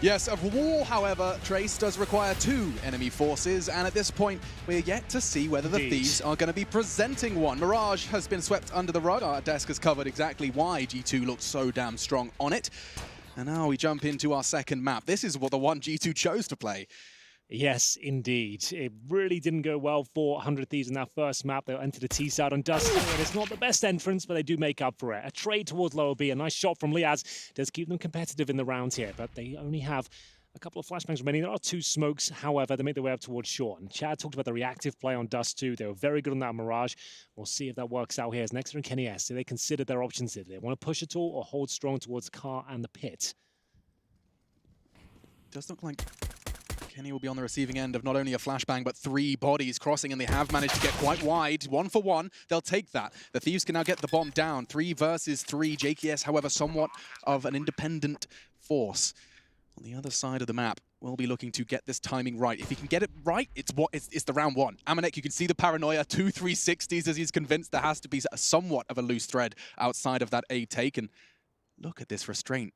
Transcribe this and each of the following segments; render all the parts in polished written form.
Yes, of war, however, Trace does require 2 enemy forces, and at this point, we're yet to see whether the Thieves are going to be presenting one. Mirage has been swept under the rug. Our desk has covered exactly why G2 looked so damn strong on it. And now we jump into our second map. This is what the one G2 chose to play. Yes, indeed. It really didn't go well for 100 Thieves in that first map. They'll enter the T side on Dust2, and it's not the best entrance, but they do make up for it. A trade towards lower B, a nice shot from Liaz does keep them competitive in the round here, but they only have a couple of flashbangs remaining. There are 2 smokes, however, they make their way up towards short. And Chad talked about the reactive play on Dust2. They were very good on that Mirage. We'll see if that works out here. As Nexer and Kenny S, do they consider their options here? Do they want to push at all or hold strong towards Car and the pit? Does look like Kenny will be on the receiving end of not only a flashbang, but 3 bodies crossing, and they have managed to get quite wide. 1 for 1, they'll take that. The Thieves can now get the bomb down. 3 versus 3. JKS, however, somewhat of an independent force. On the other side of the map, we'll be looking to get this timing right. If he can get it right, it's the round 1. Amanek, you can see the paranoia, 2 360s as he's convinced there has to be somewhat of a loose thread outside of that A take. And look at this restraint.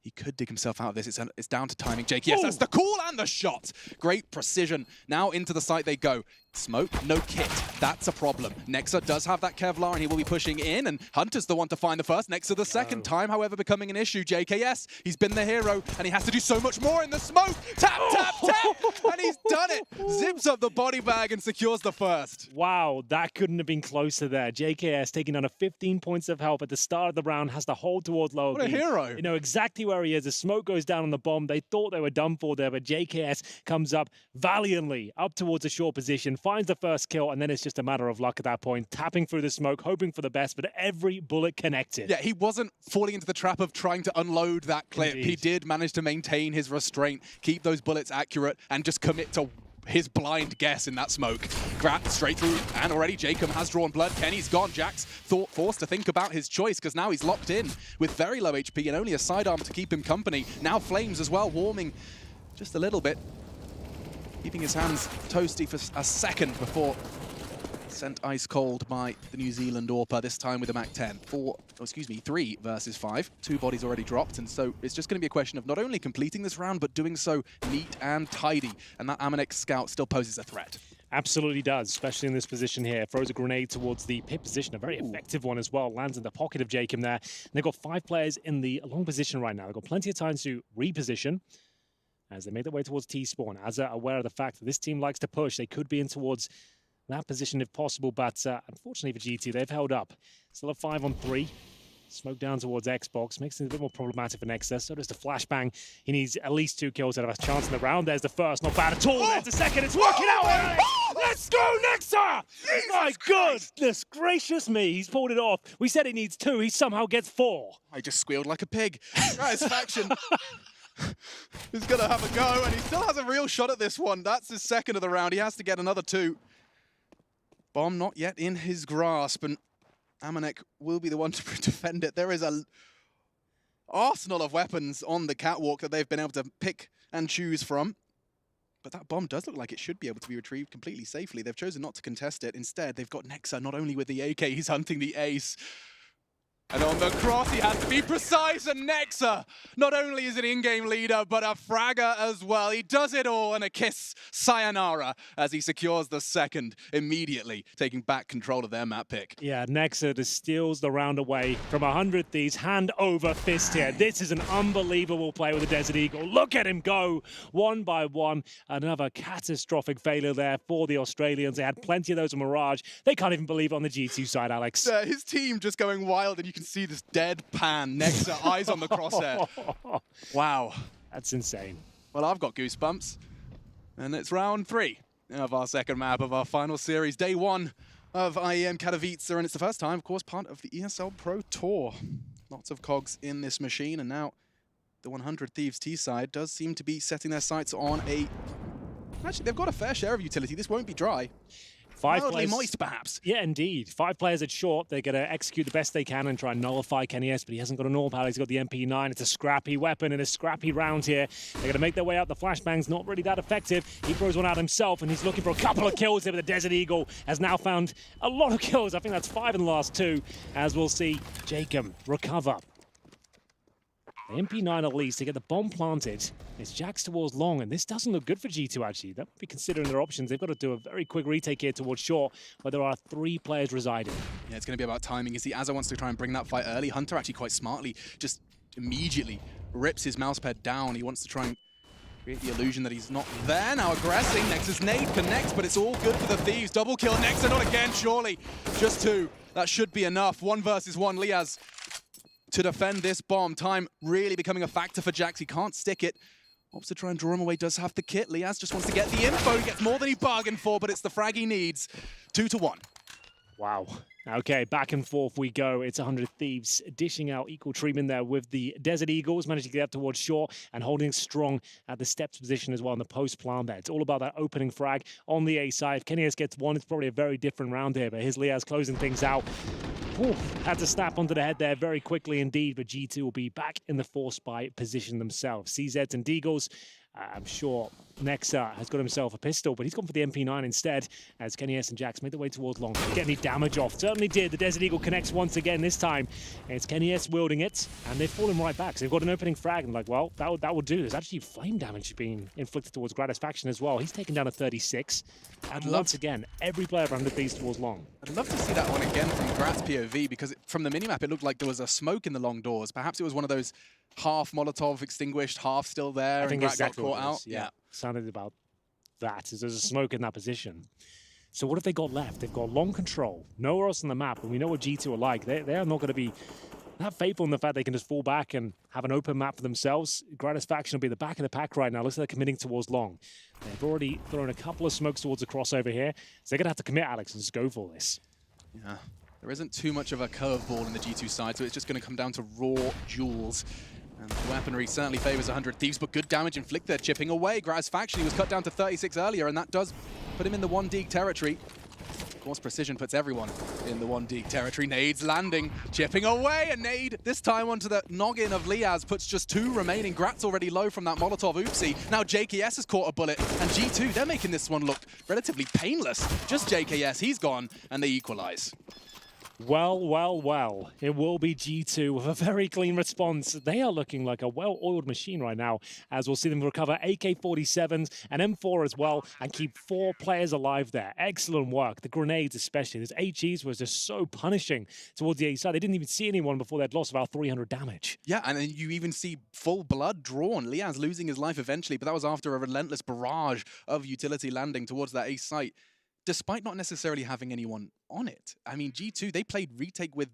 He could dig himself out of this. It's down to timing. Jake, yes, that's the call and the shot. Great precision. Now into the site they go. Smoke, no kit. That's a problem. Nexa does have that Kevlar, and he will be pushing in, and Hunter's the one to find the first. Nexa the second time, however, becoming an issue. JKS, he's been the hero, and he has to do so much more in the smoke. Tap, tap, tap, and he's done it. Zips up the body bag and secures the first. Wow, that couldn't have been closer there. JKS taking down a 15 points of help at the start of the round, has to hold towards lower What a hero. You know exactly where he is. The smoke goes down on the bomb. They thought they were done for there, but JKS comes up valiantly up towards a short position, finds the first kill, and then it's just a matter of luck at that point, tapping through the smoke, hoping for the best, but every bullet connected. Yeah, he wasn't falling into the trap of trying to unload that clip. Indeed. He did manage to maintain his restraint, keep those bullets accurate, and just commit to his blind guess in that smoke. Grab straight through, and already Jacob has drawn blood. Kenny's gone. Jack's forced to think about his choice, because now he's locked in with very low HP and only a sidearm to keep him company. Now Flames as well, warming just a little bit, keeping his hands toasty for a second before sent ice cold by the New Zealand AWPer, this time with a MAC-10. 3 versus 5. 2 bodies already dropped, and so it's just going to be a question of not only completing this round, but doing so neat and tidy. And that Amanek scout still poses a threat. Absolutely does, especially in this position here. Throws a grenade towards the pit position, a very effective one as well. Lands in the pocket of Jacob there. And they've got 5 players in the long position right now. They've got plenty of time to reposition as they make their way towards T-spawn. As are aware of the fact that this team likes to push, they could be in towards that position if possible, but unfortunately for G2, they've held up. Still a 5 on 3. Smoke down towards Xbox, makes it a bit more problematic for Nexa. So does the flashbang. He needs at least 2 kills to have a chance in the round. There's the first, not bad at all. There's the second, it's working out! Let's go, Nexa! My goodness gracious me, he's pulled it off. We said he needs 2, he somehow gets 4. I just squealed like a pig. Satisfaction. He's going to have a go, and he still has a real shot at this one. That's his second of the round. He has to get another 2. Bomb not yet in his grasp, and Amanek will be the one to defend it. There is an arsenal of weapons on the catwalk that they've been able to pick and choose from. But that bomb does look like it should be able to be retrieved completely safely. They've chosen not to contest it. Instead, they've got Nexa not only with the AK, he's hunting the ace. And on the cross, he has to be precise, and Nexa not only is an in-game leader, but a fragger as well. He does it all, and a kiss sayonara as he secures the second immediately, taking back control of their map pick. Yeah, Nexa just steals the round away from 100 Thieves, hand over fist here. This is an unbelievable play with the Desert Eagle. Look at him go, 1 by 1. Another catastrophic failure there for the Australians. They had plenty of those in Mirage. They can't even believe it on the G2 side, Alex. His team just going wild, and you can see this deadpan Nexa, eyes on the crosshair. Wow. That's insane. Well, I've got goosebumps. And it's round 3 of our second map of our final series. Day 1 of IEM Katowice, and it's the first time, of course, part of the ESL Pro Tour. Lots of cogs in this machine, and now the 100 Thieves T side does seem to be setting their sights on a... Actually, they've got a fair share of utility. This won't be dry. 5 Mildly players, moist, perhaps. Yeah, indeed. 5 players at short. They're going to execute the best they can and try and nullify Kenny S, but he hasn't got an AWP. He's got the MP9. It's a scrappy weapon and a scrappy round here. They're going to make their way out. The flashbang's not really that effective. He throws one out himself, and he's looking for a couple of kills here, but the Desert Eagle has now found a lot of kills. I think that's 5 in the last 2, as we'll see Jacob recover. The MP9 at least to get the bomb planted. It's Jax towards long, and this doesn't look good for G2 actually. That would be considering their options. They've got to do a very quick retake here towards short, where there are 3 players residing. Yeah, it's going to be about timing. You see, Azza wants to try and bring that fight early. Hunter actually quite smartly just immediately rips his mousepad down. He wants to try and create the illusion that he's not there. Now aggressing. Nexus nade connects, but it's all good for the Thieves. Double kill. Nexa not again, surely. Just 2. That should be enough. 1 versus 1. Liaz to defend this bomb. Time really becoming a factor for Jax. He can't stick it. Opts to try and draw him away. Does have the kit. Liaz just wants to get the info. He gets more than he bargained for, but it's the frag he needs. 2-1. Wow. Okay, back and forth we go. It's 100 Thieves dishing out equal treatment there with the Desert Eagles, managing to get up towards short and holding strong at the steps position as well in the post plant there. It's all about that opening frag on the A side. If Kenny S gets one, it's probably a very different round here, but here's Liaz closing things out. Ooh, had to snap onto the head there very quickly indeed, but G2 will be back in the force buy position themselves. CZs and Deagles, I'm sure Nexa has got himself a pistol, but he's gone for the MP9 instead as Kenny S and Jax make their way towards long. Get any damage off? Certainly did. The Desert Eagle connects once again this time. It's Kenny S wielding it, and they've fallen right back. So they've got an opening frag, and like, well, that will do. There's actually flame damage being inflicted towards Gratisfaction as well. He's taken down a 36. And once again, every player from the Thieves towards long. I'd love to see that one again from Grat's POV, because from the minimap it looked like there was a smoke in the long doors. Perhaps it was one of those half Molotov extinguished, half still there, and Grat got caught out. Yeah. Sounded about that, as there's a smoke in that position. So what have they got left? They've got long control, nowhere else on the map, and we know what G2 are like. They are not going to be that faithful in the fact they can just fall back and have an open map for themselves. Gratisfaction will be the back of the pack right now. Looks like they're committing towards long. They've already thrown a couple of smokes towards the crossover here, so they're going to have to commit, Alex, and just go for this. Yeah, there isn't too much of a curveball in the G2 side, so it's just going to come down to raw duels. And the weaponry certainly favors 100 Thieves, but good damage inflict there, chipping away. Gratisfaction, he was cut down to 36 earlier, and that does put him in the 1 Deeg territory. Of course, precision puts everyone in the 1 Deeg territory. Nades landing, chipping away, a nade this time onto the noggin of Liaz, puts just 2 remaining. Grat's already low from that Molotov oopsie. Now JKS has caught a bullet, and G2, they're making this one look relatively painless. Just JKS, he's gone, and they equalize. Well, well, well. It will be G2 with a very clean response. They are looking like a well-oiled machine right now, as we'll see them recover AK-47s and M4 as well, and keep 4 players alive there. Excellent work. The grenades especially. This HEs was just so punishing towards the A side. They didn't even see anyone before they'd lost about 300 damage. Yeah, and then you even see full blood drawn. Liaz losing his life eventually, but that was after a relentless barrage of utility landing towards that A site, despite not necessarily having anyone on it. I mean, G2, they played retake with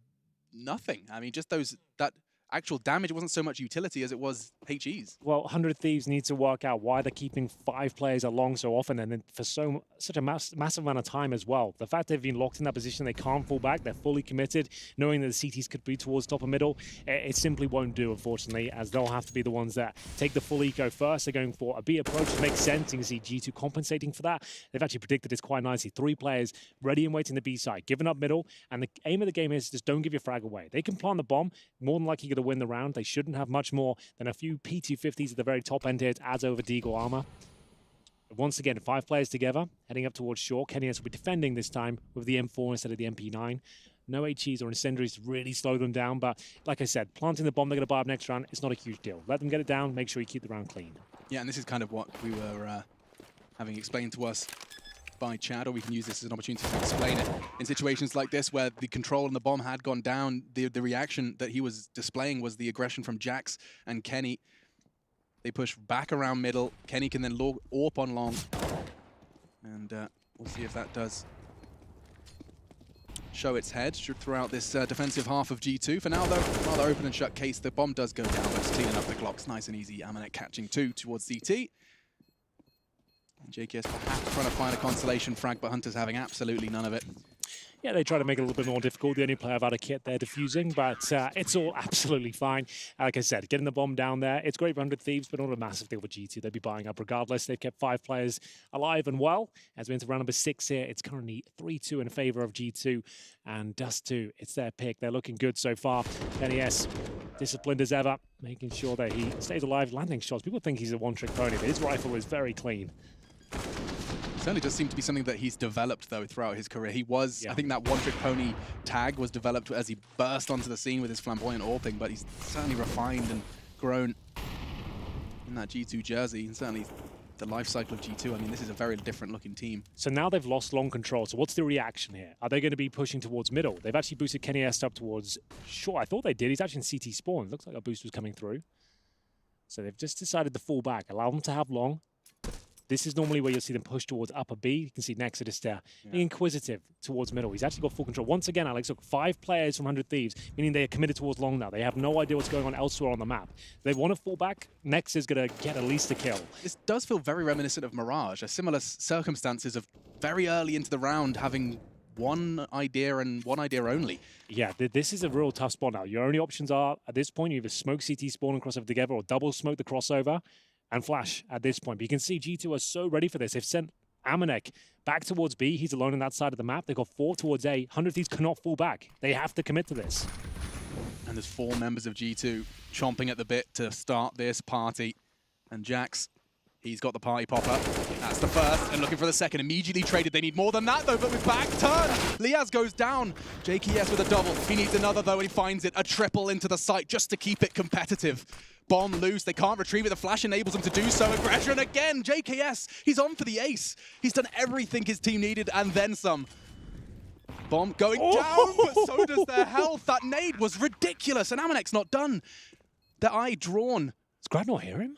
nothing. I mean, just that actual damage wasn't so much utility as it was HEs. Well, 100 Thieves need to work out why they're keeping 5 players along so often and then for such a massive amount of time as well. The fact they've been locked in that position, they can't fall back, they're fully committed, knowing that the CTs could be towards top and middle, it simply won't do, unfortunately, as they'll have to be the ones that take the full eco first. They're going for a B approach, which makes sense. You can see G2 compensating for that. They've actually predicted this quite nicely. 3 players ready and waiting the B side, giving up middle, and the aim of the game is just don't give your frag away. They can plant the bomb, more than likely going to win the round. They shouldn't have much more than a few P250s at the very top end here. It adds over Deagle armor. Once again, 5 players together, heading up towards short. Kenny S will be defending this time with the M4 instead of the MP9. No HEs or incendiaries to really slow them down, but like I said, planting the bomb they're going to buy up next round, it's not a huge deal. Let them get it down, make sure you keep the round clean. Yeah, and this is kind of what we were having explained to us by Chad, or we can use this as an opportunity to explain it. In situations like this where the control on the bomb had gone down, the reaction that he was displaying was the aggression from Jax and Kenny. They push back around middle. Kenny can then AWP on long. And we'll see if that does show its head throughout this defensive half of G2. For now, though, rather open and shut case. The bomb does go down, but it's cleaning up the clocks. Nice and easy. Amanek catching 2 towards CT. JKS perhaps trying to find a consolation frag, but Hunter's having absolutely none of it. Yeah, they try to make it a little bit more difficult. The only player without a kit they're defusing, but it's all absolutely fine. Like I said, getting the bomb down there, it's great for 100 Thieves, but not a massive deal for G2. They'll be buying up regardless. They've kept 5 players alive and well. As we enter round number 6 here, it's currently 3-2 in favor of G2 and Dust2. It's their pick. They're looking good so far. NES, disciplined as ever, making sure that he stays alive, landing shots. People think he's a one-trick pony, but his rifle is very clean. Certainly does seem to be something that he's developed, though, throughout his career. He was, I think that one-trick pony tag was developed as he burst onto the scene with his flamboyant AWPing, but he's certainly refined and grown in that G2 jersey, and certainly the life cycle of G2. I mean, this is a very different looking team. So now they've lost long control. So what's the reaction here? Are they going to be pushing towards middle? They've actually boosted Kenny Est up towards... Sure, I thought they did. He's actually in CT spawn. Looks like a boost was coming through. So they've just decided to fall back, allow them to have long. This is normally where you'll see them push towards upper B. You can see Nexus there, being inquisitive towards middle. He's actually got full control. Once again, Alex, look, 5 players from 100 Thieves, meaning they are committed towards long now. They have no idea what's going on elsewhere on the map. They want to fall back. Nex is going to get at least a kill. This does feel very reminiscent of Mirage, a similar circumstances of very early into the round having one idea and one idea only. Yeah, this is a real tough spot now. Your only options are, at this point, you either smoke CT spawn and crossover together or double smoke the crossover and flash at this point. But you can see G2 are so ready for this. They've sent Amanek back towards B. He's alone on that side of the map. They've got 4 towards A. 100 Thieves cannot fall back. They have to commit to this. And there's 4 members of G2 chomping at the bit to start this party. And Jax, he's got the party popper. That's the first, and looking for the second. Immediately traded. They need more than that, though, but with back turn. Liaz goes down. JKS with a double. He needs another, though, and he finds it. A triple into the site just to keep it competitive. Bomb loose. They can't retrieve it. The flash enables them to do so. Aggression again. JKS, he's on for the ace. He's done everything his team needed and then some. Bomb going down, but so does their health. That nade was ridiculous, and Amanek's not done. Their eye drawn. Does Grad not hear him?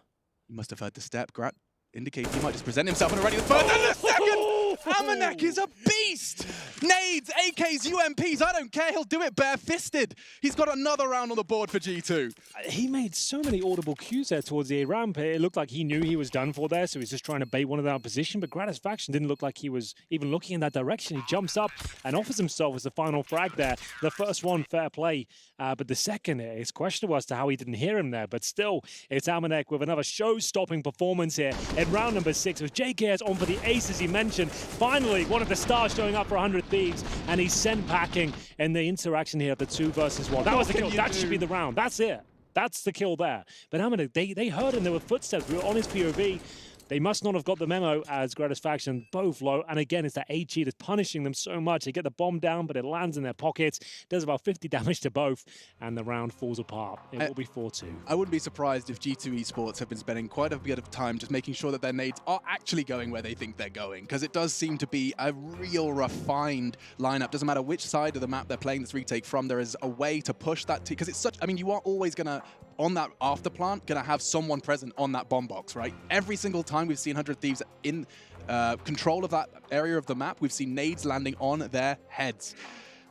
He must have heard the step. Grat indicates he might just present himself and already the first and the second! Amanek is a beast! Nades, AKs, UMPs, I don't care, he'll do it bare-fisted. He's got another round on the board for G2. He made so many audible cues there towards the A ramp. It looked like he knew he was done for there, so he's just trying to bait one of them out of position, but Gratisfaction didn't look like he was even looking in that direction. He jumps up and offers himself as the final frag there. The first one, fair play, but the second, it's questionable as to how he didn't hear him there, but still, it's Amanek with another show-stopping performance here in round number 6 with JKS on for the ace, as he mentioned. Finally, one of the stars showing up for 100 Thieves, and he's sent packing in the interaction here of the 2 versus 1. That was the kill. That should be the round. That's it. That's the kill there. But Amanek, they heard him. There were footsteps. We were on his POV. They must not have got the memo as Gratisfaction both low. And again, it's that A cheat is punishing them so much. They get the bomb down, but it lands in their pockets. Does about 50 damage to both, and the round falls apart. It will be 4-2. I wouldn't be surprised if G2 Esports have been spending quite a bit of time just making sure that their nades are actually going where they think they're going, because it does seem to be a real refined lineup. Doesn't matter which side of the map they're playing this retake from, there is a way to push that because it's such, I mean, you are always going to, on that after plant, going to have someone present on that bomb box, right? Every single time we've seen 100 Thieves in control of that area of the map, we've seen nades landing on their heads.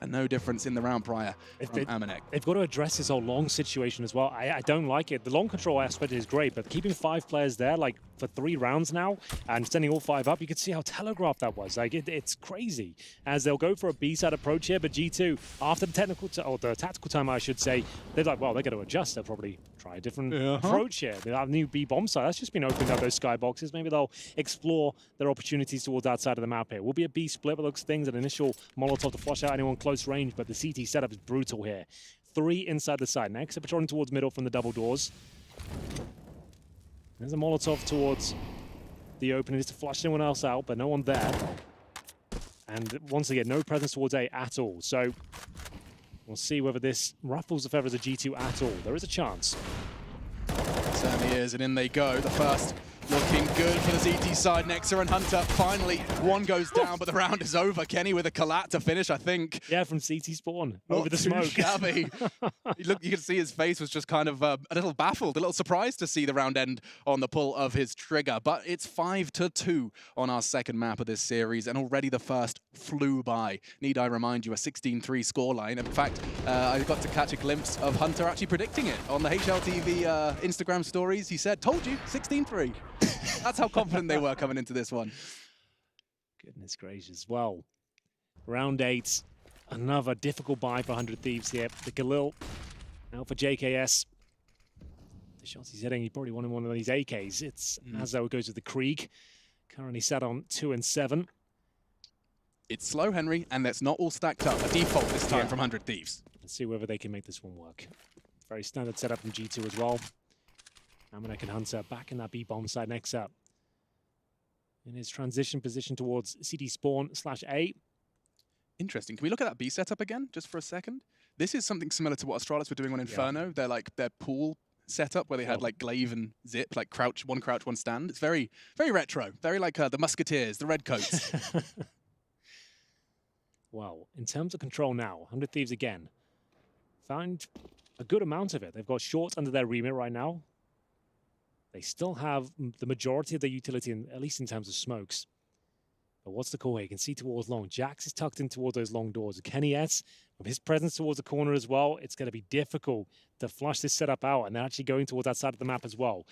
And no difference in the round prior from Amanek. They've got to address this whole long situation as well. I don't like it. The long control aspect is great, but keeping 5 players there, like, for 3 rounds now, and sending all 5 up, you can see how telegraphed that was. Like, it's crazy. As they'll go for a B-side approach here, but G2, after the technical, or the tactical time, I should say, they're like, well, they're going to adjust. They'll probably try a different approach here. They have a new B-bomb side. That's just been opening up those skyboxes. Maybe they'll explore their opportunities towards that side of the map here. Will be a B split, but looks things, an initial Molotov to flush out anyone close range, but the CT setup is brutal here. 3 inside the side. Next, they're patrolling towards middle from the double doors. There's a Molotov towards the opening just to flush anyone else out, but no one there. And once again, no presence towards A at all. So we'll see whether this ruffles the feathers of G2 at all. There is a chance. Certainly is, and in they go. The first looking good for the CT side. Nexa and Hunter, finally, one goes down, but the round is over. Kenny with a collat to finish, I think. Yeah, from CT spawn, over the too smoke. Shabby. You could see his face was just kind of a little baffled, a little surprised to see the round end on the pull of his trigger. But it's 5-2 on our second map of this series, and already the first flew by. Need I remind you, a 16-3 scoreline. In fact, I got to catch a glimpse of Hunter actually predicting it on the HLTV Instagram stories. He said, told you, 16-3. That's how confident they were coming into this one. Goodness gracious. Well, round 8, another difficult buy for 100 Thieves here. The Galil out for JKS. The shots he's hitting, he probably wanted one of these AKs. It's as though it goes with the Krieg. Currently sat on 2 and 7. It's slow, Henry, and that's not all stacked up. A default this time from 100 Thieves. Let's see whether they can make this one work. Very standard setup from G2 as well. Amanek and Hunter back in that B-bomb side next up. In his transition position towards CD spawn /A. Interesting. Can we look at that B setup again, just for a second? This is something similar to what Astralis were doing on Inferno. They're like their pool setup where they had like glaive and zip, like one crouch, one stand. It's very, very retro, very like the Musketeers, the Redcoats. Well, in terms of control now, 100 Thieves again found a good amount of it. They've got short under their remit right now. They still have the majority of their utility, at least in terms of smokes. But what's the call here? You can see towards long. Jax is tucked in towards those long doors. Kenny S, with his presence towards the corner as well, it's going to be difficult to flush this setup out. And they're actually going towards that side of the map as well.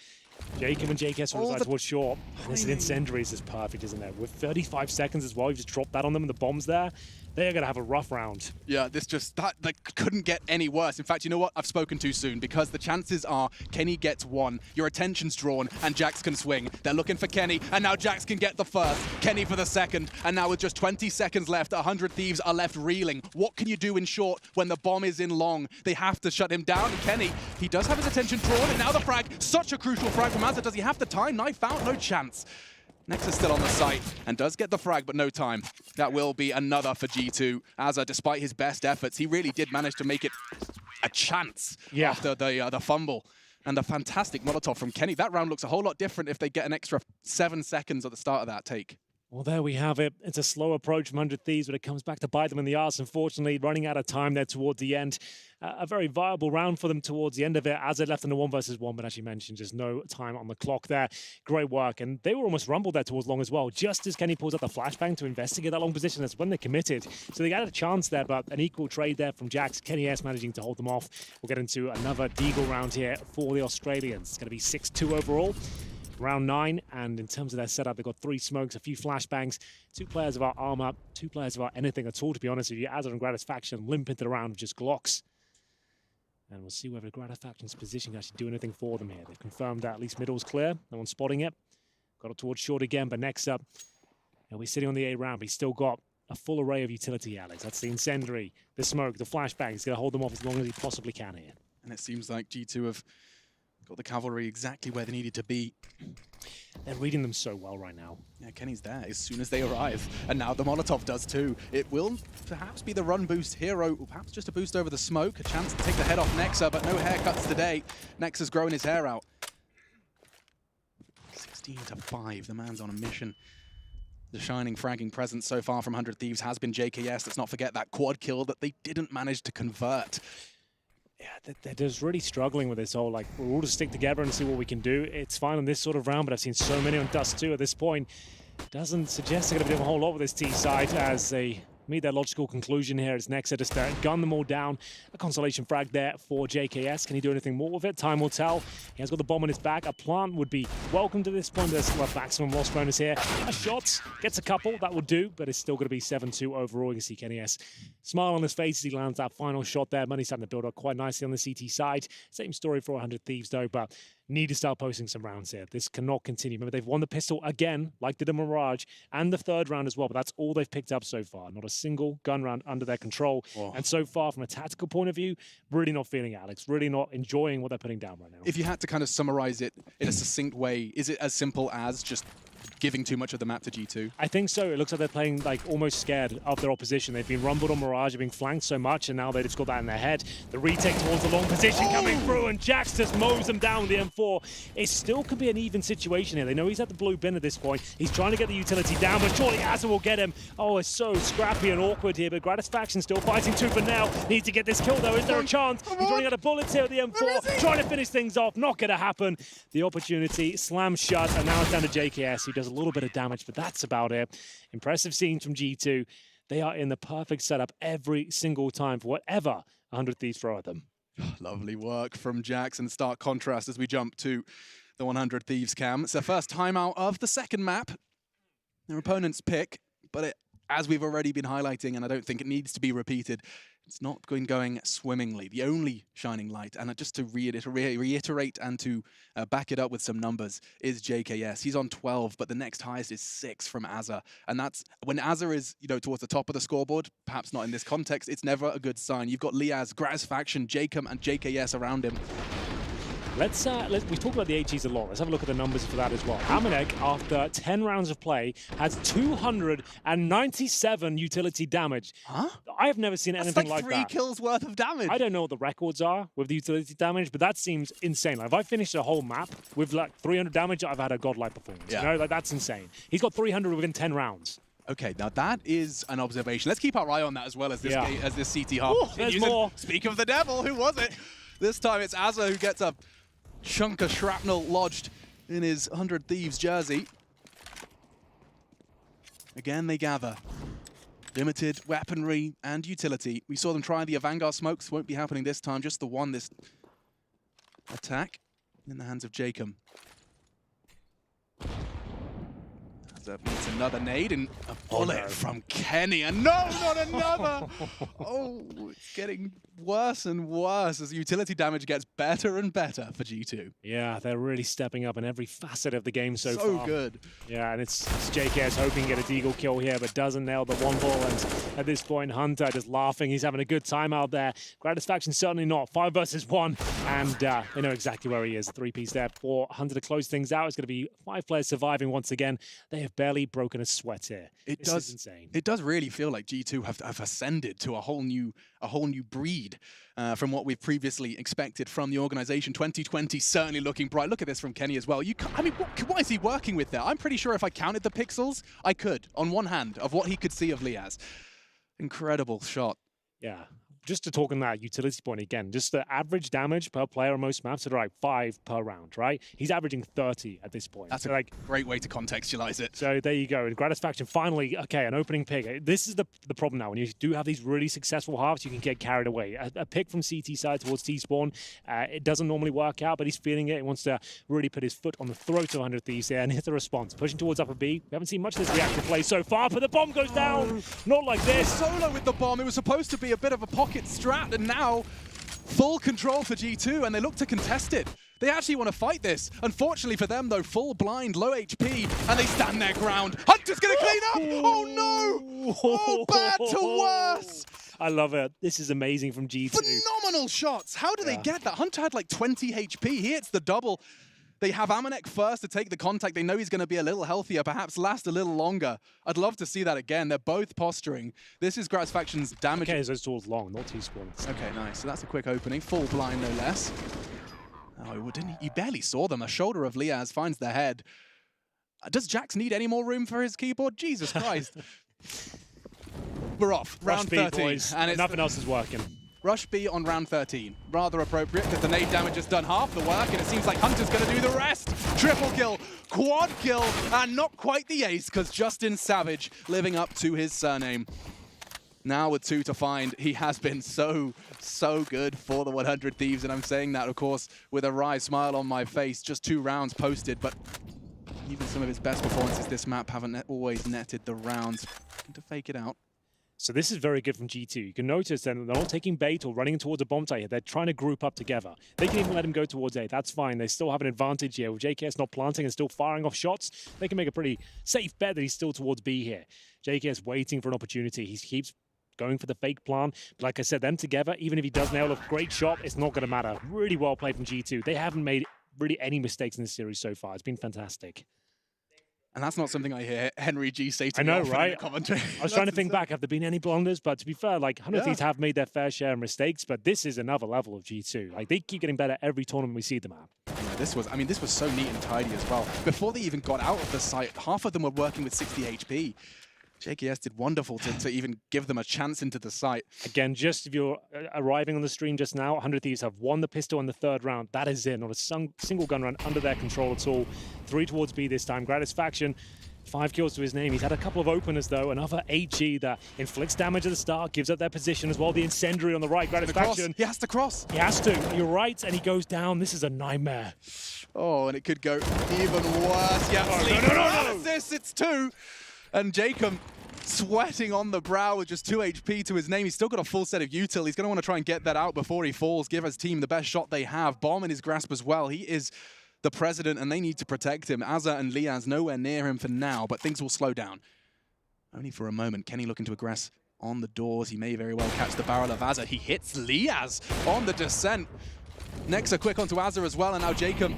Jacob and JKS will reside towards short. And this incendiary is just perfect, isn't it? With 35 seconds as well, you just drop that on them and the bombs there. They're going to have a rough round. Yeah, that couldn't get any worse. In fact, you know what? I've spoken too soon, because the chances are Kenny gets one, your attention's drawn, and Jax can swing. They're looking for Kenny, and now Jax can get the first, Kenny for the second, and now with just 20 seconds left, 100 Thieves are left reeling. What can you do in short when the bomb is in long? They have to shut him down, and Kenny, he does have his attention drawn, and now the frag, such a crucial frag from Azza. Does he have the time? Knife out, no chance. Nexus still on the site and does get the frag, but no time. That will be another for G2. Azza, despite his best efforts, he really did manage to make it a chance after the fumble. And a fantastic Molotov from Kenny. That round looks a whole lot different if they get an extra 7 seconds at the start of that take. Well, there we have it. It's a slow approach from 100 Thieves, but it comes back to bite them in the arse, unfortunately, running out of time there towards the end. A very viable round for them towards the end of it, as they left in the 1 versus 1, but as you mentioned, just no time on the clock there. Great work, and they were almost rumbled there towards long as well. Just as Kenny pulls out the flashbang to investigate that long position, that's when they committed. So they got a chance there, but an equal trade there from Jax. Kenny S managing to hold them off. We'll get into another Deagle round here for the Australians. It's going to be 6-2 overall. Round 9, and in terms of their setup, they've got 3 smokes, a few flashbangs, 2 players of our armor, 2 players of our anything at all, to be honest with you. Azza and Gratisfaction limp into the round with just Glocks. And we'll see whether Gratifaction's position can actually do anything for them here. They've confirmed that at least middle's clear. No one's spotting it. Got it towards short again, but next up, we're sitting on the A round, but he's still got a full array of utility, Alex. That's the incendiary, the smoke, the flashbang. He's going to hold them off as long as he possibly can here. And it seems like G2 have got the cavalry exactly where they needed to be. They're reading them so well right now. Yeah, Kenny's there as soon as they arrive. And now the Molotov does too. It will perhaps be the run boost hero, or perhaps just a boost over the smoke. A chance to take the head off Nexa, but no haircuts today. Nexa's growing his hair out. 16-5, the man's on a mission. The shining fragging presence so far from 100 Thieves has been JKS. Let's not forget that quad kill that they didn't manage to convert. Yeah, they're just really struggling with this whole, like, we'll all just stick together and see what we can do. It's fine on this sort of round, but I've seen so many on Dust2 at this point. Doesn't suggest they're going to be doing a whole lot with this T side as they meet their logical conclusion here. It's Nexa just to gun them all down. A consolation frag there for JKS. Can he do anything more with it? Time will tell. He has got the bomb on his back. A plant would be welcome to this point. There's still a maximum loss bonus here. A shot gets a couple. That will do, but it's still going to be 7-2 overall. You can see Kenny S smile on his face as he lands that final shot there. Money's starting to build up quite nicely on the CT side. Same story for 100 Thieves though, but need to start posting some rounds here. This cannot continue. Remember, they've won the pistol again, like did the Mirage, and the 3rd round as well, but that's all they've picked up so far. Not a single gun round under their control. Whoa. And so far, from a tactical point of view, really not feeling it, Alex. Really not enjoying what they're putting down right now. If you had to kind of summarize it in a succinct way, is it as simple as just giving too much of the map to G2? I think so. It looks like they're playing like almost scared of their opposition. They've been rumbled on Mirage, they've been flanked so much, and now they've just got that in their head. The retake towards the long position coming through, and Jax just mows them down with the M4. It still could be an even situation here. They know he's at the blue bin at this point. He's trying to get the utility down, but surely Azza will get him. Oh, it's so scrappy and awkward here, but Gratisfaction still fighting tooth and nail. Needs to get this kill though. Is there a chance? He's running out of bullets here with the M4, trying to finish things off. Not going to happen. The opportunity slams shut, and now it's down to JKS, who does a little bit of damage, but that's about it. Impressive scenes from G2. They are in the perfect setup every single time for whatever 100 Thieves throw at them. Lovely work from Jax, and stark contrast as we jump to the 100 Thieves cam. It's their first timeout of the 2nd map. Their opponent's pick, but as we've already been highlighting, and I don't think it needs to be repeated, it's not going swimmingly. The only shining light, and just to reiterate and to back it up with some numbers, is JKS. He's on 12, but the next highest is 6 from Azza. And that's when Azza is, towards the top of the scoreboard, perhaps not in this context, it's never a good sign. You've got Liaz, Gratisfaction, Jacob, and JKS around him. Let's we talk about the HEs a lot. Let's have a look at the numbers for that as well. Amanek, after 10 rounds of play, has 297 utility damage. Huh? I have never seen anything like like that. 3 kills worth of damage. I don't know what the records are with the utility damage, but that seems insane. Like, if I finished a whole map with like 300 damage, I've had a godlike performance. Yeah. You know, like, that's insane. He's got 300 within 10 rounds. Okay, now that is an observation. Let's keep our eye on that as well as this as this CT half. Ooh, there's more. Speak of the devil, who was it? This time it's Azza who gets a chunk of shrapnel lodged in his 100 Thieves jersey. Again, they gather. Limited weaponry and utility. We saw them try the Vanguard smokes. Won't be happening this time. Just the one, this attack in the hands of Jacob. Meets another nade and a bullet from Kenny. And no, not another! Oh, it's getting worse and worse as utility damage gets better and better for G2. Yeah, they're really stepping up in every facet of the game so far. So good. Yeah, and it's JKS hoping to get a deagle kill here, but doesn't nail the one ball. And at this point, Hunter just laughing. He's having a good time out there. Gratisfaction certainly not. 5 versus 1. And they know exactly where he is. 3-piece there for Hunter to close things out. It's going to be 5 players surviving once again. They have barely broken a sweat here. This is insane. It does really feel like G2 have ascended to a whole new breed from what we've previously expected from the organization. 2020 certainly looking bright. Look at this from Kenny as well. I mean, what is he working with there? I'm pretty sure if I counted the pixels, I could on one hand of what he could see of Liaz. Incredible shot. Yeah. Just to talk on that utility point again, just the average damage per player on most maps are like 5 per round, right? He's averaging 30 at this point. That's a great way to contextualize it. So there you go. And Gratisfaction, finally, okay, an opening pick. This is the problem now. When you do have these really successful halves, you can get carried away. A pick from CT side towards T-Spawn, it doesn't normally work out, but he's feeling it. He wants to really put his foot on the throat of 100 Thieves there and hit the response. Pushing towards upper B. We haven't seen much of this reactive play so far, but the bomb goes down. Not like this. Solo with the bomb. It was supposed to be a bit of a pocket strat, and now full control for G2, and they look to contest it. They actually want to fight this. Unfortunately for them, though, full blind, low HP, and they stand their ground. Hunter's going to clean up! Oh, no! Oh, bad to worse! I love it. This is amazing from G2. Phenomenal shots! How do they get that? Hunter had like 20 HP. He hits the double. They have Amanek first to take the contact. They know he's going to be a little healthier, perhaps last a little longer. I'd love to see that again. They're both posturing. This is Gratisfaction's damage. Okay, so it's towards long, not T-Spawn. Okay, nice. So that's a quick opening. Full blind, no less. Oh, didn't he? You barely saw them. A shoulder of Liaz finds the head. Does Jax need any more room for his keyboard? Jesus Christ. We're off. Round 13. Boys. And nothing else is working. Rush B on round 13. Rather appropriate because the nade damage has done half the work and it seems like Hunter's going to do the rest. Triple kill, quad kill, and not quite the ace because Justin Savage living up to his surname. Now with 2 to find, he has been so good for the 100 Thieves, and I'm saying that, of course, with a wry smile on my face. Just 2 rounds posted, but even some of his best performances this map haven't always netted the rounds. To fake it out. So this is very good from G2. You can notice that they're not taking bait or running towards a bomb site here. They're trying to group up together. They can even let him go towards A. That's fine. They still have an advantage here. With JKS not planting and still firing off shots, they can make a pretty safe bet that he's still towards B here. JKS waiting for an opportunity. He keeps going for the fake plan. But like I said, them together, even if he does nail a great shot, it's not going to matter. Really well played from G2. They haven't made really any mistakes in this series so far. It's been fantastic. And that's not something I hear Henry G say to me. I know, right? Commentary. I was trying to think back, have there been any blunders? But to be fair, like 100 Thieves have made their fair share of mistakes, but this is another level of G2. Like they keep getting better every tournament we see them at. Yeah, this was so neat and tidy as well. Before they even got out of the site, half of them were working with 60 HP. JKS did wonderful to even give them a chance into the site. Again, just if you're arriving on the stream just now, 100 Thieves have won the pistol in the 3rd round. That is it. Not a single gun run under their control at all. 3 towards B this time. Gratisfaction, 5 kills to his name. He's had a couple of openers, though. Another HE that inflicts damage at the start, gives up their position as well. The incendiary on the right. Gratisfaction. He has to cross. He has to. You're right, and he goes down. This is a nightmare. Oh, and it could go even worse. Yeah, no. It's 2. And Jacob sweating on the brow with just 2 HP to his name. He's still got a full set of util. He's going to want to try and get that out before he falls, give his team the best shot they have. Bomb in his grasp as well. He is the president, and they need to protect him. Azza and Liaz nowhere near him for now, but things will slow down. Only for a moment. Kenny looking to aggress on the doors. He may very well catch the barrel of Azza. He hits Liaz on the descent. Next, quick onto Azza as well, and now Jacob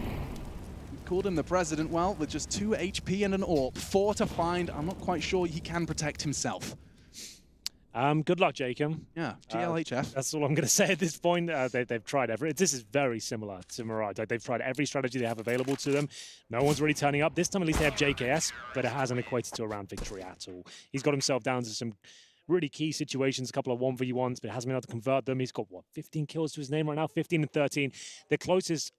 called him the president. Well, with just 2 HP and an AWP, 4 to find. I'm not quite sure he can protect himself. Good luck, Jacob. Yeah, GLHF. That's all I'm going to say at this point. They've tried every. This is very similar to Mirage. Like, they've tried every strategy they have available to them. No one's really turning up. This time, at least, they have JKS, but it hasn't equated to a round victory at all. He's got himself down to some really key situations, a couple of 1v1s, but hasn't been able to convert them. He's got, what, 15 kills to his name right now? 15 and 13. The closest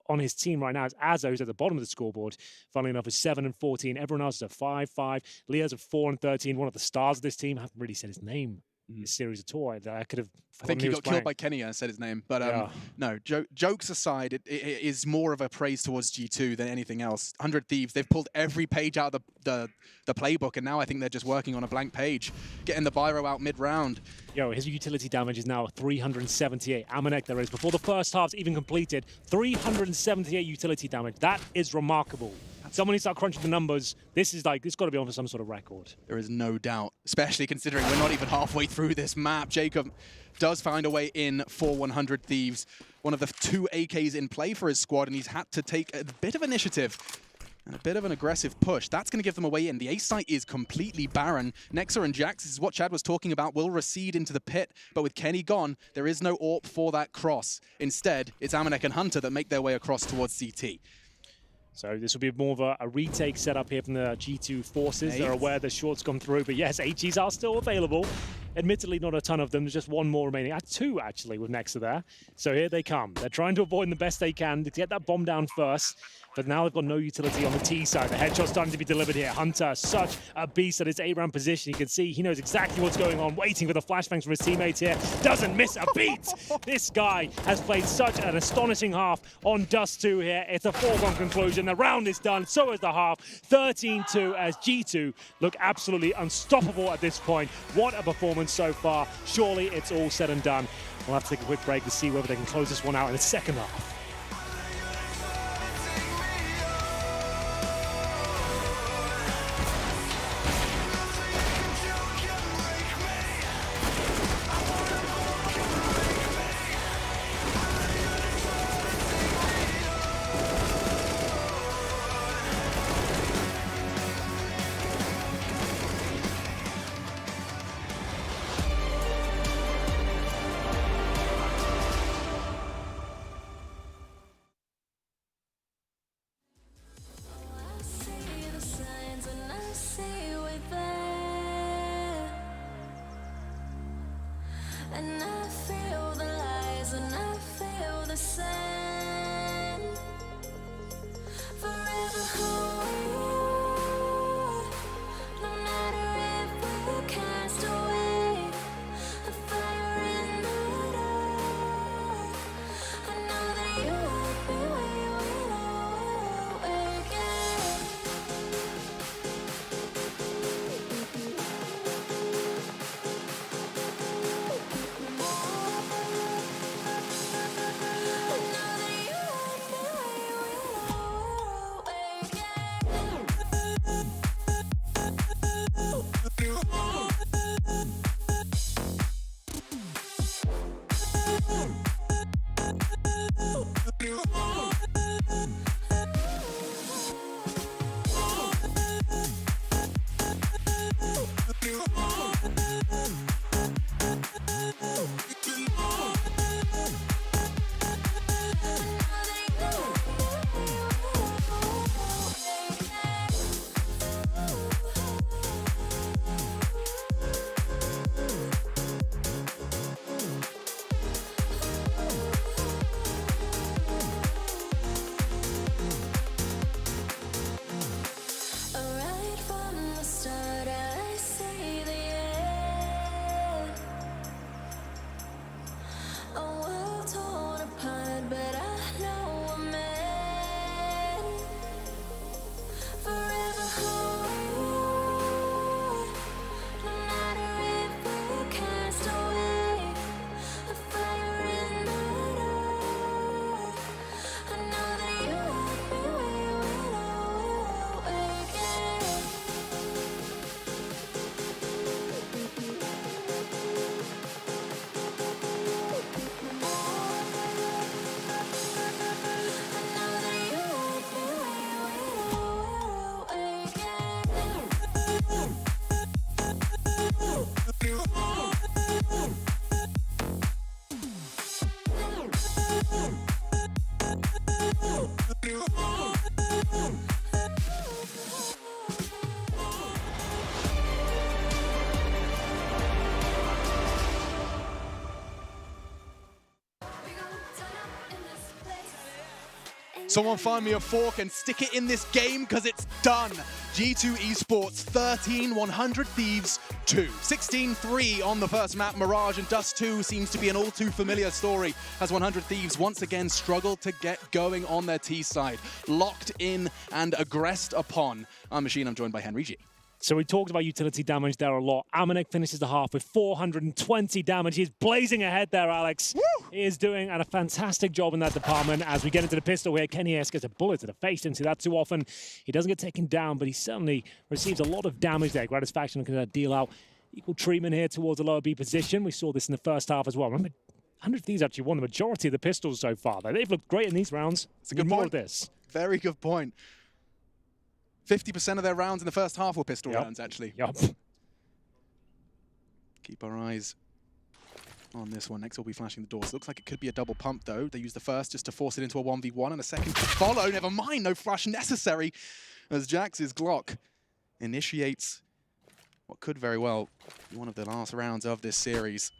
on his team right now is Azzo, who's at the bottom of the scoreboard. Funnily enough, is 7 and 14. Everyone else is at 5-5. Leo's at 4 and 13. One of the stars of this team. I haven't really said his name this series at all. I could have. I think he got killed by Kenny. I said his name, but yeah. No. Jokes aside, it is more of a praise towards G2 than anything else. 100 Thieves. They've pulled every page out of the playbook, and now I think they're just working on a blank page, getting the Byro out mid-round. Yo, his utility damage is now 378. Amanek there is before the first half's even completed. 378 utility damage. That is remarkable. Someone needs to start crunching the numbers. This is like, it's got to be on for some sort of record. There is no doubt, especially considering we're not even halfway through this map. Jacob does find a way in for 100 Thieves. One of the 2 AKs in play for his squad, and he's had to take a bit of initiative and a bit of an aggressive push. That's going to give them a way in. The A site is completely barren. Nexa and Jax, this is what Chad was talking about, will recede into the pit, but with Kenny gone, there is no AWP for that cross. Instead, it's Amanek and Hunter that make their way across towards CT. So this will be more of a retake setup here from the G2 forces. They're aware the short's gone through, but yes, HEs are still available. Admittedly, not a ton of them. There's just 1 more remaining. 2, actually, with Nexa there. So here they come. They're trying to avoid the best they can to get that bomb down first. But now they've got no utility on the T side. The headshot's starting to be delivered here. Hunter, such a beast at his A-round position. You can see he knows exactly what's going on, waiting for the flashbangs from his teammates here. Doesn't miss a beat. This guy has played such an astonishing half on Dust2 here. It's a foregone conclusion. The round is done. So is the half. 13-2 as G2 look absolutely unstoppable at this point. What a performance so far. Surely it's all said and done. We'll have to take a quick break to see whether they can close this one out in the second half. Someone find me a fork and stick it in this game because it's done. G2 Esports 13, 100 Thieves 2. 16-3 on the first map. Mirage and Dust2 seems to be an all too familiar story as 100 Thieves once again struggle to get going on their T side. Locked in and aggressed upon. I'm Machine, I'm joined by Henry G. So we talked about utility damage there a lot. Amanek finishes the half with 420 damage. He's blazing ahead there, Alex. Woo! He is doing a fantastic job in that department. As we get into the pistol here, Kenny S gets a bullet to the face. Didn't see that too often. He doesn't get taken down, but he certainly receives a lot of damage there. Gratisfaction can deal out equal treatment here towards the lower B position. We saw this in the first half as well. Remember, 100 Thieves actually won the majority of the pistols so far. They've looked great in these rounds. It's a good more point. of this. Very good point. 50% of their rounds in the first half were pistol rounds, actually. Yep. Keep our eyes on this one. Next, we'll be flashing the doors. Looks like it could be a double pump, though. They use the first just to force it into a 1v1, and a second to follow. Never mind, no flash necessary, as Jax's Glock initiates what could very well be one of the last rounds of this series.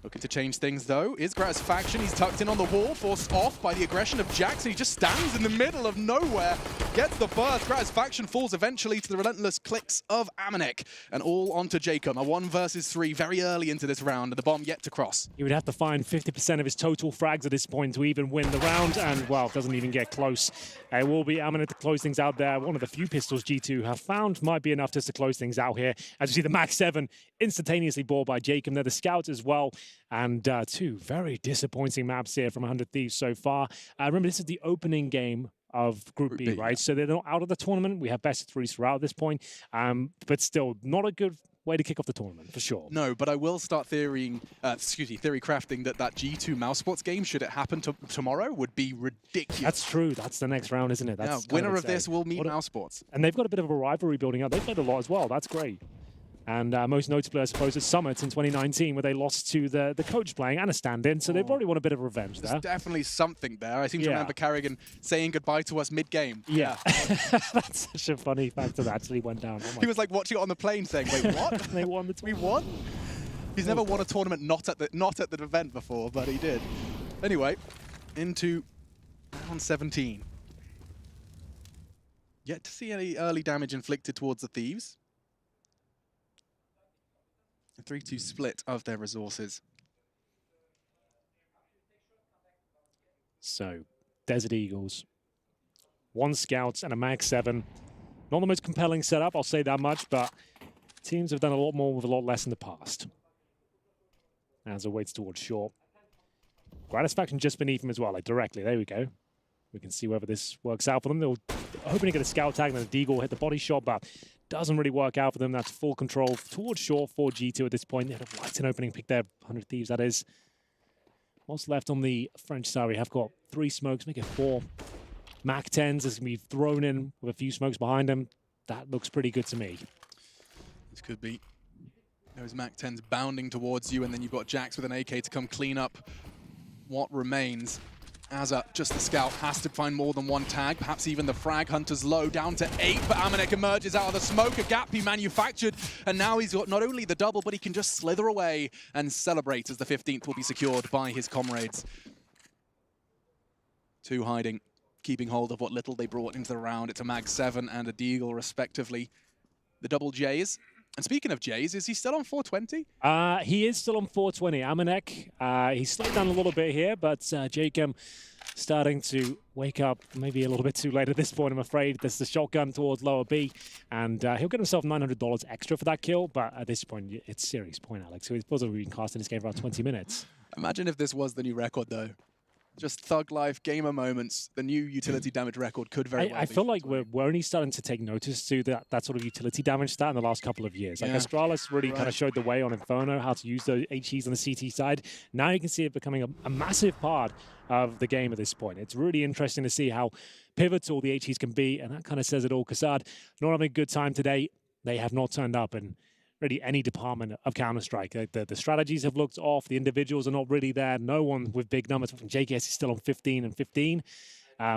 Looking to change things, though, is Gratisfaction. He's tucked in on the wall, forced off by the aggression of Jax, and he just stands in the middle of nowhere, gets the burst. Gratisfaction falls eventually to the relentless clicks of Amanek, and all onto Jacob. A 1 versus 3 very early into this round, and the bomb yet to cross. He would have to find 50% of his total frags at this point to even win the round, and, well, doesn't even get close. It will be Amanek to close things out there. One of the few pistols G2 have found might be enough just to close things out here. As you see, the Max 7 instantaneously bought by Jacob. They're the scouts as well. And two very disappointing maps here from 100 Thieves so far. Remember, this is the opening game of Group B, right? Yeah. So they're not out of the tournament. We have best of threes throughout this point. But still, not a good way to kick off the tournament, for sure. No, but I will start theory crafting that G2 Mousesports game, should it happen tomorrow, would be ridiculous. That's true. That's the next round, isn't it? That's winner of this will meet Mousesports. And they've got a bit of a rivalry building up. They've played a lot as well. That's great. And most notably, I suppose, is Summit in 2019, where they lost to the coach playing and a stand-in, so they probably want a bit of revenge there. There's definitely something there. I seem to remember Carrigan saying goodbye to us mid-game. Yeah. That's such a funny fact that actually went down. Oh he was like watching it on the plane saying, wait, what? They won the tournament. We won? He's never won a tournament not at the event before, but he did. Anyway, into round 17. Yet to see any early damage inflicted towards the Thieves. A 3-2 split of their resources. So, Desert Eagles. 1 Scouts and a Mag 7. Not the most compelling setup, I'll say that much, but teams have done a lot more with a lot less in the past. As awaits towards short. Gratisfaction just beneath him as well, like directly. There we go. We can see whether this works out for them. They're hoping to get a scout tag and then a deagle hit the body shot, but doesn't really work out for them. That's full control towards short for G2 at this point. They had a light opening pick there, 100 Thieves, that is. What's left on the French side? We have got 3 smokes, make it 4. Mac 10s is going to be thrown in with a few smokes behind them. That looks pretty good to me. This could be those Mac 10s bounding towards you, and then you've got Jax with an AK to come clean up what remains. Azza, just the scout, has to find more than 1 tag, perhaps even the frag hunter's low, down to 8, but Amanek emerges out of the smoke, a gap he manufactured, and now he's got not only the double, but he can just slither away and celebrate as the 15th will be secured by his comrades. 2 hiding, keeping hold of what little they brought into the round. It's a Mag 7 and a Deagle, respectively. The double J's. And speaking of Jays, is he still on 420? He is still on 420. Amanek, he's slowed down a little bit here, but Jacob starting to wake up maybe a little bit too late at this point, I'm afraid. There's the shotgun towards lower B, and he'll get himself $900 extra for that kill, but at this point, it's serious point, Alex. So he's supposedly been casting this game for around 20 minutes. Imagine if this was the new record, though. Just thug life, gamer moments. The new utility damage record could very well be. I feel like we're only starting to take notice to that sort of utility damage stat in the last couple of years. Like Astralis really kind of showed the way on Inferno, how to use the HEs on the CT side. Now you can see it becoming a massive part of the game at this point. It's really interesting to see how pivotal the HEs can be, and that kind of says it all. Kassad not having a good time today. They have not turned up in really any department of Counter-Strike. The strategies have looked off. The individuals are not really there. No one with big numbers. JKS is still on 15 and 15.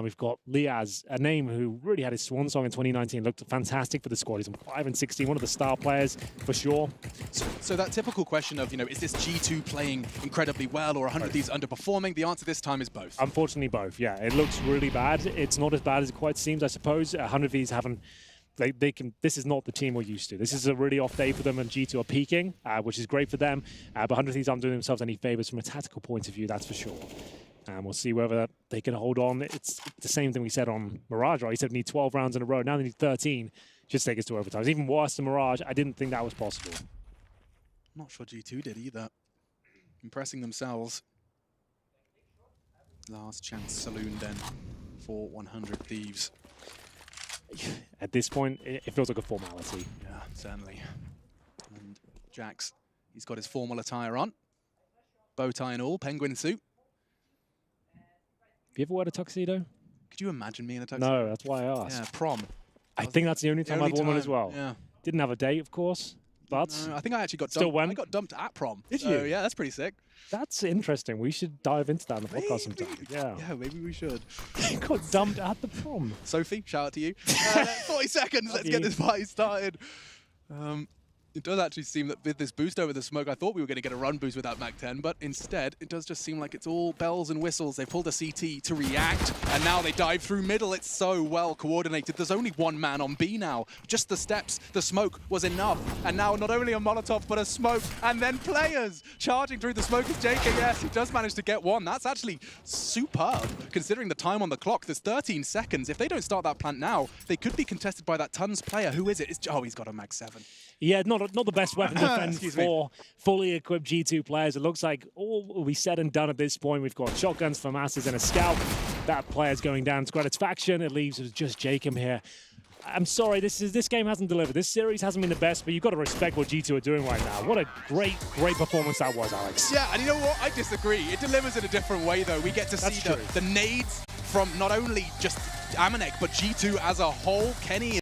We've got Liaz, a name who really had his swan song in 2019, looked fantastic for the squad. He's on 5 and 16, one of the star players for sure. So that typical question of, is this G2 playing incredibly well or 100 Thieves underperforming? The answer this time is both. Unfortunately, both. Yeah, it looks really bad. It's not as bad as it quite seems, I suppose. 100 Thieves haven't. They can. This is not the team we're used to. This is a really off day for them, and G2 are peaking, which is great for them. But 100 Thieves aren't doing themselves any favors from a tactical point of view, that's for sure. And we'll see whether they can hold on. It's the same thing we said on Mirage, right? He said we need 12 rounds in a row. Now they need 13. Just take us to overtime. It's even worse than Mirage. I didn't think that was possible. I'm not sure G2 did either. Impressing themselves. Last chance saloon then for 100 Thieves. At this point, it feels like a formality. Yeah, certainly. And Jax, he's got his formal attire on. Bow tie and all, penguin suit. Have you ever worn a tuxedo? Could you imagine me in a tuxedo? No, that's why I asked. Yeah, prom. I think that's the only time I've worn one as well. Yeah. Didn't have a date, of course, but No, I think I actually got still dumped. went. I got dumped at prom. Did so, you? Yeah, that's pretty sick. That's interesting. We should dive into that in the podcast sometime. Yeah. Yeah, maybe we should. You got dumped at the prom. Sophie, shout out to you. 40 seconds, let's get this party started. It does actually seem that with this boost over the smoke, I thought we were going to get a run boost with that Mac 10, but instead, it does just seem like it's all bells and whistles. They pulled a CT to react, and now they dive through middle. It's so well coordinated. There's only one man on B now. Just the steps, the smoke was enough. And now not only a Molotov, but a smoke, and then players charging through the smoke is JKS. He does manage to get one. That's actually superb, considering the time on the clock. There's 13 seconds. If they don't start that plant now, they could be contested by that Tons player. Who is it? Oh, he's got a Mag 7. Yeah, not the best weapon defense for fully equipped G2 players. It looks like all will be said and done at this point. We've got shotguns for Masters and a scout. That player's going down to Gratisfaction. It leaves with just Jacob here. I'm sorry, this game hasn't delivered. This series hasn't been the best, but you've got to respect what G2 are doing right now. What a great performance that was, Alex. Yeah, and you know what? I disagree. It delivers in a different way, though. We get to see the nades from not only just Amanek, but G2 as a whole. Kenny